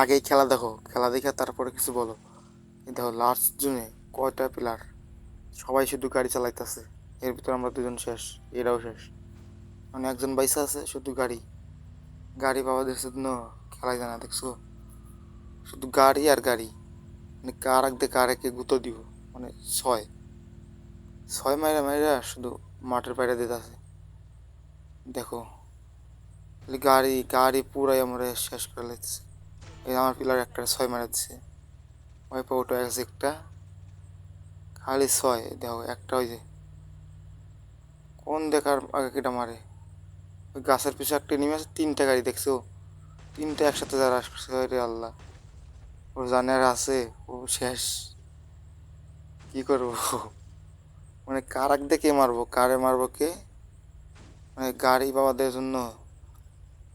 আগেই খেলা দেখো, খেলা দেখে তারপরে কিছু বলো। এই দেখো লাস্ট জুনে কয়টা প্লেয়ার, সবাই শুধু গাড়ি চালাইতেছে। এর ভিতর আমরা দুজন শেষ, এরাও শেষ। মানে একজন বাইসা আছে শুধু গাড়ি, গাড়ি পাওয়াদের জন্য খেলাই জানা দেখছো, শুধু গাড়ি আর গাড়ি। মানে কার আগ দিয়ে কার একে গুঁতো দিব, মানে ছয় ছয় মাইরা মাইরা শুধু মাঠের বাইরে দিতে আছে। দেখো খালি গাড়ি গাড়ি পুরাই আমরা শেষ করে লাগছে। এই আমার পিলার একটা ছয় মারা দিচ্ছে, ওই পাউটো একটা, খালি ছয়। দেখো একটা ওই যে কোন দেখার আগে কেটা মারে, ওই গাছের পিছনে একটা নেমে আছে। তিনটা গাড়ি দেখছো, তিনটা একসাথে যারা আসছে, রে আল্লাহ, ওর জানার আছে, ও শেষ। কি করবো মানে কার আগ দিয়ে কে মারবো, কারে মারবো কে, মানে গাড়ি বাবাদের জন্য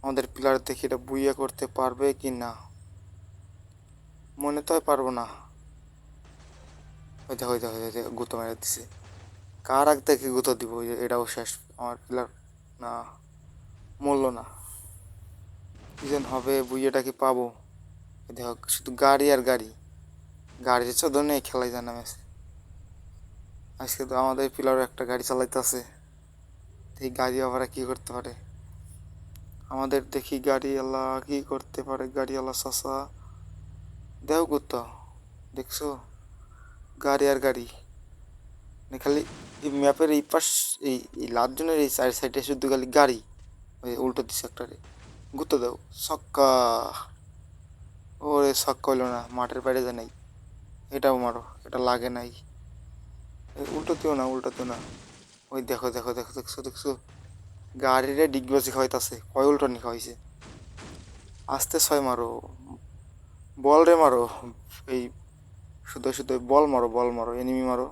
আমাদের পিলার দেখি এটা বুইয়া করতে পারবে কি না, মনে তো হয় পারবো না। ওই দেখো ওই দেখো ওই দেখো, গুঁতো মেরে দিছে। কার আগ থেকে গুঁতো দিব, ওই যে এটাও শেষ আমার পিলার। না, মরলো না। কি যেন হবে, বুইয়াটা কি পাবো। এই দেখো শুধু গাড়ি আর গাড়ি, গাড়ির চোদন নেই, খেলাই জানা মেছে। আজকে তো আমাদের পিলারও একটা গাড়ি চালাইতেছে, এই গাড়ি আবার কি করতে পারে আমাদের, দেখি গাড়ি আল্লাহ কি করতে পারে। গাড়ি আল্লাহ চাষা দেও করতো, দেখছো গাড়ি আর গাড়ি, মানে খালি এই ম্যাপের এই পাশ, এই লাস্ট এই চার সাইডে শুধু খালি গাড়ি। ওই উল্টো দিছে একটা রে, গুঁতো দাও ছক্কা। ওরে ছক্কা হইলো না, মাঠের বাইরে যায় নাই। এটাও মারো, এটা লাগে নাই। উল্টোতেও না, উল্টোতেও না। ওই দেখো দেখো দেখো, দেখছো দেখছো, গাড়িরে ডিগবাজি খাওয়াইতাছে, কয় উল্টো নি খাওয়াইছে। আস্তে ছয় মারো, বল রে মারো। এই শুধু শুধু বল মারো, বল মারো, এনিমি মারো,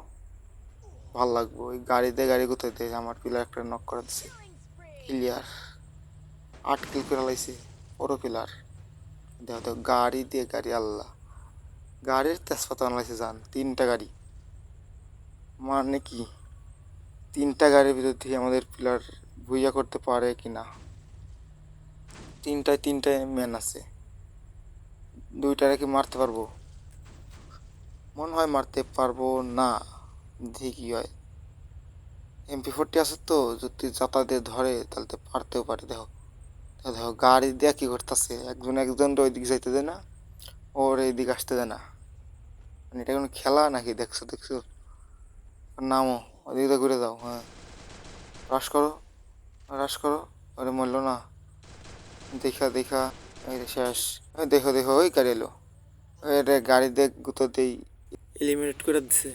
ভাল লাগবো। ওই গাড়ি দিয়ে গাড়ি কোথায় দেয়, আমার পিলার একটা নক করে দিচ্ছে। ক্লিয়ার, 8 কিল করে লাইছে, বড় পিলার। দেখো দেখো গাড়ি দিয়ে গাড়ি, আল্লাহ, গাড়ির তেজপাতা বানাইছে জান, তিনটা গাড়ি। মানে কি, তিনটা গাড়ির ভিতর থেকে আমাদের পিলার ভুইয়া করতে পারে কি না। তিনটায় তিনটায় ম্যান আছে, দুইটারে কি মারতে পারবো, মনে হয় মারতে পারবো না। দেখি কি হয়। MP40 আছে তো, যদি যাতায়াতে ধরে তাহলে তো পারতেও পারে। দেখো দেখো দেখো, গাড়ি দিয়ে কি করতেছে, একজন একজন ওই দিক যাইতে দেয় না, ওর এই দিক আসতে দেয় না। মানে এটা কোনো খেলা নাকি, দেখছো দেখছো, নামো ওদিক দিয়ে ঘুরে যাও। হ্যাঁ, রাশ করো, রাশ করো। ওরে মরলো না, দেখা দেখা, এই রে শেষ। দেখো দেখো, ওই গাড়ি এলো, রে গাড়ি দেখ গুতো দেই, এলিমিনেট করে দিছে।